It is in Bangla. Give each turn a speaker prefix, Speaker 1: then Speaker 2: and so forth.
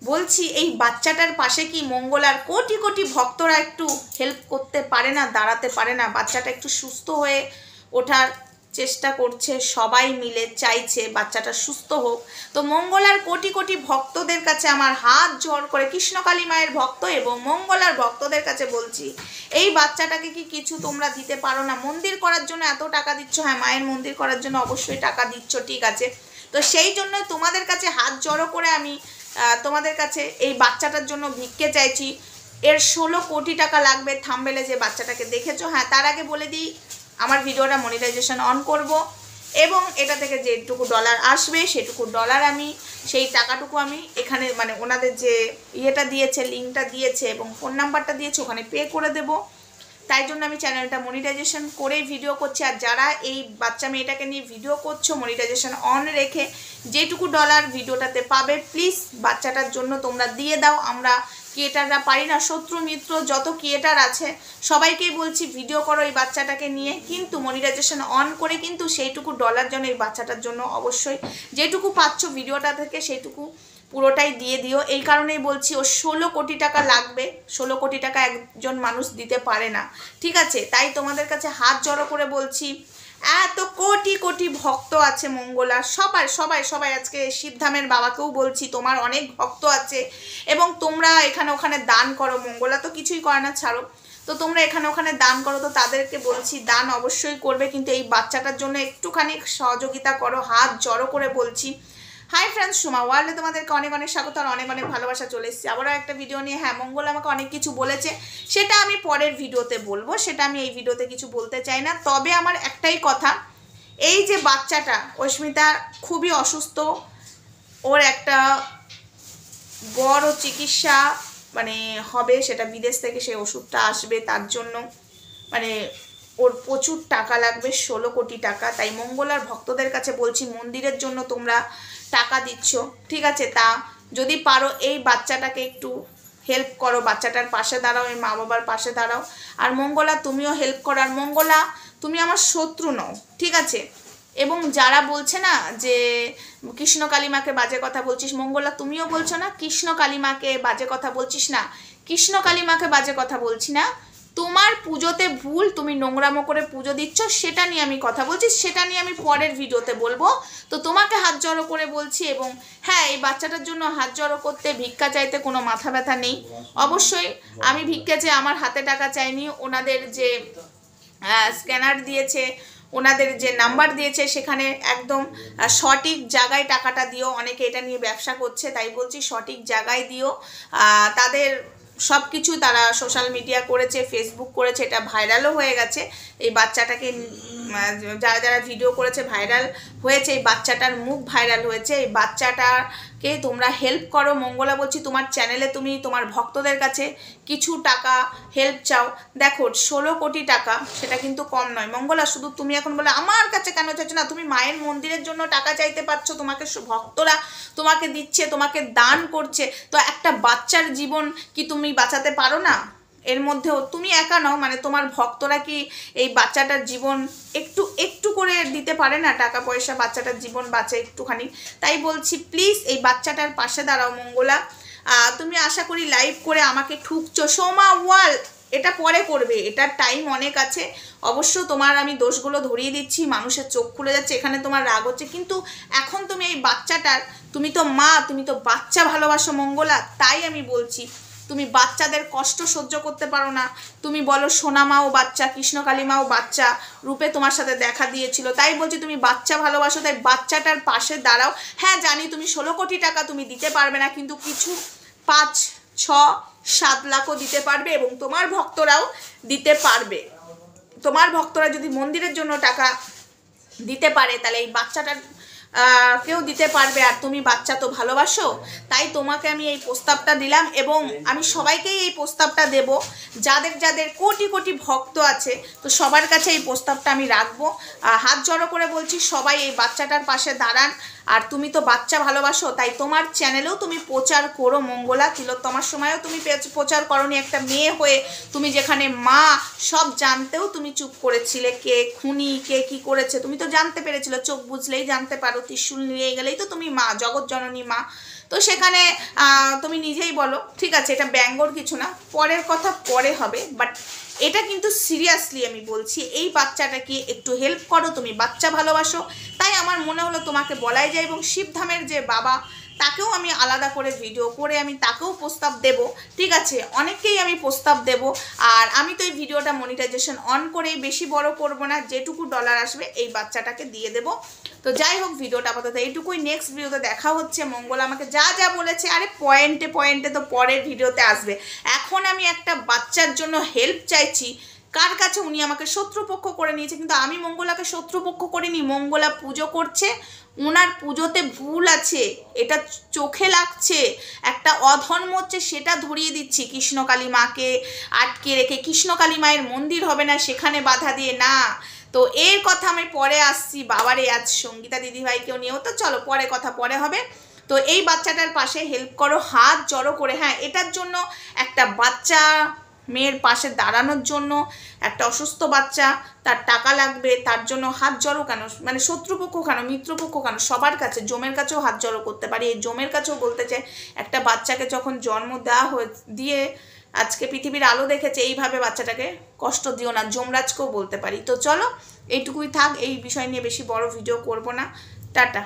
Speaker 1: বলছি এই বাচ্চাটার পাশে কি মঙ্গলার কোটি কোটি ভক্তরা একটু হেল্প করতে পারে না, দাঁড়াতে পারে না? বাচ্চাটা একটু সুস্থ হয়ে ওঠার চেষ্টা করছে, সবাই মিলে চাইছে বাচ্চাটা সুস্থ হোক। তো মঙ্গলার কোটি কোটি ভক্তদের কাছে আমার হাত জোড় করে, কৃষ্ণকালী মায়ের ভক্ত এবং মঙ্গলার ভক্তদের কাছে বলছি, এই বাচ্চাটাকে কি কিছু তোমরা দিতে পারো না? মন্দির করার জন্য এত টাকা দিচ্ছ, হ্যাঁ মায়ের মন্দির করার জন্য অবশ্যই টাকা দিচ্ছ, ঠিক আছে। তো সেই জন্য তোমাদের কাছে হাত জড়ো করে আমি তোমাদের কাছে এই বাচ্চাটার জন্য ভিক্ষে চাইছি। এর 16 কোটি টাকা লাগবে। থাম্বনেলে যে বাচ্চাটাকে দেখেছো, হ্যাঁ তার আগে বলে দিই আমার ভিডিওটা মনিটাইজেশন অন করব এবং এটা থেকে যেটুকু ডলার আসবে সেটুকু ডলার আমি, সেই টাকাটুকু আমি এখানে মানে ওনাদের যে ইয়েটা দিয়েছে, লিঙ্কটা দিয়েছে এবং ফোন নাম্বারটা দিয়েছে, ওখানে পে করে দেবো। তাই জন্য আমি চ্যানেলটা মনিটাইজেশন করেই ভিডিও করছি। আর যারা এই বাচ্চা মেয়েটাকে নিয়ে ভিডিও করছো মনিটাইজেশন অন রেখে, যেটুকু ডলার ভিডিওটাতে পাবে প্লিজ বাচ্চাটার জন্য তোমরা দিয়ে দাও। আমরা ক্রিয়েটাররা পারি না, শত্রু মিত্র যত ক্রিয়েটার আছে সবাইকেই বলছি ভিডিও করো এই বাচ্চাটাকে নিয়ে, কিন্তু মনিটাইজেশন অন করে কিন্তু সেইটুকু ডলার যেন এই বাচ্চাটার জন্য অবশ্যই যেটুকু পাচ্ছ ভিডিওটা থেকে সেইটুকু পুরোটাই দিয়ে দিও। এই কারণেই বলছি ওর 16 কোটি টাকা লাগবে। 16 কোটি টাকা একজন মানুষ দিতে পারে না, ঠিক আছে। তাই তোমাদের কাছে হাত জড়ো করে বলছি, এত কোটি কোটি ভক্ত আছে মঙ্গলার, সবাই সবাই সবাই, আজকে শিবধামের বাবাকেও বলছি তোমার অনেক ভক্ত আছে এবং তোমরা এখানে ওখানে দান করো। মঙ্গলা তো কিছুই করে না, ছাড়ো। তো তোমরা এখানে ওখানে দান করো, তো তাদেরকে বলছি দান অবশ্যই করবে, কিন্তু এই বাচ্চাটার জন্য একটুখানি সহযোগিতা করো, হাত জড়ো করে বলছি। হাই ফ্রেন্ডস, সুমা ওয়ার্ল্ডে তোমাদেরকে অনেক অনেক স্বাগত আর অনেক অনেক ভালোবাসা। চলে এসেছি আবারও একটা ভিডিও নিয়ে। হ্যাঁ মঙ্গল আমাকে অনেক কিছু বলেছে, সেটা আমি পরের ভিডিওতে বলবো, সেটা আমি এই ভিডিওতে কিছু বলতে চাই না। তবে আমার একটাই কথা, এই যে বাচ্চাটা অস্মিতা খুবই অসুস্থ, ওর একটা বড় চিকিৎসা মানে হবে, সেটা বিদেশ থেকে সেই ওষুধটা আসবে, তার জন্য মানে ওর প্রচুর টাকা লাগবে, 16 কোটি টাকা। তাই মঙ্গলার ভক্তদের কাছে বলছি মন্দিরের জন্য তোমরা টাকা দিচ্ছ, ঠিক আছে, তা যদি পারো এই বাচ্চাটাকে একটু হেল্প করো, বাচ্চাটার পাশে দাঁড়াও, এই মা বাবার পাশে দাঁড়াও। আর মঙ্গলা তুমিও হেল্প করো। আর মঙ্গলা তুমি আমার শত্রু নও, ঠিক আছে। এবং যারা বলছে না যে কৃষ্ণ কালিমাকে বাজে কথা বলছিস, মঙ্গলা তুমিও বলছো না কৃষ্ণ কালিমাকে বাজে কথা বলছিস না, কৃষ্ণ কালিমাকে বাজে কথা বলছি না। তোমার পুজোতে ভুল, তুমি নোংরামো করে পুজো দিচ্ছ, সেটা নিয়ে আমি কথা বলছি, সেটা নিয়ে আমি পরের ভিডিওতে বলবো। তো তোমাকে হাত জড়ো করে বলছি, এবং হ্যাঁ এই বাচ্চাটার জন্য হাত জড়ো করতে, ভিক্ষা চাইতে কোনো মাথা ব্যথা নেই। অবশ্যই আমি ভিক্ষা চেয়ে আমার হাতে টাকা চাইনি, ওনাদের যে স্ক্যানার দিয়েছে, ওনাদের যে নাম্বার দিয়েছে সেখানে একদম সঠিক জায়গায় টাকাটা দিও। অনেকে এটা নিয়ে ব্যবসা করছে, তাই বলছি সঠিক জায়গায় দিও। তাদের সব কিছু তারা সোশ্যাল মিডিয়া করেছে, ফেসবুক করেছে, এটা ভাইরালও হয়ে গেছে। এই বাচ্চাটাকে যারা যারা ভিডিও করেছে ভাইরাল হয়েছে, এই বাচ্চাটার মুখ ভাইরাল হয়েছে। এই বাচ্চাটাকে তোমরা হেল্প করো। মঙ্গলা বলছি তোমার চ্যানেলে তুমি তোমার ভক্তদের কাছে কিছু টাকা হেল্প চাও। দেখো 16 কোটি টাকা সেটা কিন্তু কম নয় মঙ্গলা। শুধু তুমি এখন বলে আমার কাছে কেন চাইছো না, তুমি মায়ের মন্দিরের জন্য টাকা চাইতে পারছো, তোমাকে ভক্তরা তোমাকে দিচ্ছে, তোমাকে দান করছে। তো একটা বাচ্চার জীবন কি তুমি বাঁচাতে পারো না? এর মধ্যেও তুমি একা নও, মানে তোমার ভক্তরা কি এই বাচ্চাটার জীবন একটু একটু করে দিতে পারে না? টাকা পয়সা বাচ্চাটার জীবন বাঁচে একটুখানি। তাই বলছি প্লিজ এই বাচ্চাটার পাশে দাঁড়াও মঙ্গলা। তুমি আশা করি লাইভ করে আমাকে ঠুকছো, সোমা ওয়াল এটা পরে করবে, এটার টাইম অনেক আছে। অবশ্য তোমার আমি দোষগুলো ধরিয়ে দিচ্ছি, মানুষের চোখ খুলে যাচ্ছে, এখানে তোমার রাগ হচ্ছে, কিন্তু এখন তুমি এই বাচ্চাটার, তুমি তো মা, তুমি তো বাচ্চা ভালোবাসো মঙ্গলা। তাই আমি বলছি তুমি বাচ্চাদের কষ্ট সহ্য করতে পারো না। তুমি বলো সোনা মাও বাচ্চা, কৃষ্ণকালী মাও বাচ্চা রূপে তোমার সাথে দেখা দিয়েছিল, তাই বলছি তুমি বাচ্চা ভালোবাসো, তাই বাচ্চাটার পাশে দাঁড়াও। হ্যাঁ জানি তুমি 16 কোটি টাকা তুমি দিতে পারবে না, কিন্তু কিছু 5, 6, 7 লাখও দিতে পারবে এবং তোমার ভক্তরাও দিতে পারবে। তোমার ভক্তরা যদি মন্দিরের জন্য টাকা দিতে পারে তাহলে এই বাচ্চাটার কেউ দিতে পারবে। আর তুমি বাচ্চা তো ভালোবাসো, তাই তোমাকে আমি এই প্রস্তাবটা দিলাম এবং আমি সবাইকেই এই প্রস্তাবটা দেব, যাদের যাদের কোটি কোটি ভক্ত আছে। তো সবার কাছে এই প্রস্তাবটা আমি রাখবো। হাত জড়ো করে বলছি সবাই এই বাচ্চাটার পাশে দাঁড়ান। আর তুমি তো বাচ্চা ভালোবাসো, তাই তোমার চ্যানেলেও তুমি প্রচার করো মঙ্গলা। তিলোত্তমার সময়ও তুমি প্রচার করনি, একটা মেয়ে হয়ে তুমি যেখানে মা সব জানতেও তুমি চুপ করেছিলে, কে খুনি কে কি করেছে তুমি তো জানতে পেরেছিলে, চোখ বুঝলেই জানতে পারো, ত্রিশূল নিয়ে গেলেই তো তুমি মা, জগৎ জননী মা। তো সেখানে তুমি নিজেই বলো, ঠিক আছে এটা ব্যঙ্গর কিছু না, পরের কথা পরে হবে, বাট এটা কিন্তু সিরিয়াসলি আমি বলছি, এই বাচ্চাটাকে একটু হেল্প করো, তুমি বাচ্চা ভালোবাসো, তাই আমার মনে হলো তোমাকে বলাই যায়। এবং শিবধামের যে বাবা, তাকেও আমি আলাদা করে ভিডিও করে আমি তাকেও প্রস্তাব দেব, ঠিক আছে, অনেককেই আমি প্রস্তাব দেব। আর আমি তো এই ভিডিওটা মনিটাইজেশন অন করেই, বেশি বড় করব না, যেটুকু ডলার আসবে এই বাচ্চাটাকে দিয়ে দেব। তো যাই হোক, ভিডিওটা আপাতত এইটুকুই, নেক্সট ভিডিওতে দেখা হচ্ছে। মঙ্গলা আমাকে যা যা বলেছে, আরে পয়েন্টে পয়েন্টে তো পরের ভিডিওতে আসবে। এখন আমি একটা বাচ্চার জন্য হেল্প চাইছি, কার কাছে? উনি আমাকে শত্রুপক্ষ করে নিয়েছে, কিন্তু আমি মঙ্গলাকে শত্রুপক্ষ করিনি। মঙ্গলা পুজো করছে, ওনার পুজোতে ভুল আছে, এটা চোখে লাগছে, একটা অধর্ম হচ্ছে, সেটা ধরিয়ে দিচ্ছি। কৃষ্ণকালী মাকে আটকে রেখে কৃষ্ণকালী মায়ের মন্দির হবে না সেখানে বাধা দিয়ে না। তো এর কথা আমি পরে আসছি। বাবারে, আজ সঙ্গীতা দিদিভাইকেও নিয়েও তো, চলো পরে কথা পরে হবে। তো এই বাচ্চাটার পাশে হেল্প করো, হাত জড়ো করে। হ্যাঁ, এটার জন্য একটা বাচ্চা মেয়ের পাশে দাঁড়ানোর জন্য, একটা অসুস্থ বাচ্চা, তার টাকা লাগবে, তার জন্য হাত জড়ো কেন, মানে শত্রুপক্ষ কেন, মিত্রপক্ষ কেন, সবার কাছে, জমের কাছেও হাত জড়ো করতে পারি। এই জমের কাছেও বলতে চাই, একটা বাচ্চাকে যখন জন্ম দেওয়া দিয়ে আজকে পৃথিবীর আলো দেখেছে, এইভাবে বাচ্চাটাকে কষ্ট দিও না, যমরাজকেও বলতে পারি। তো চলো এইটুকুই থাক, এই বিষয় নিয়ে বেশি বড় ভিডিও করব না। টাটা।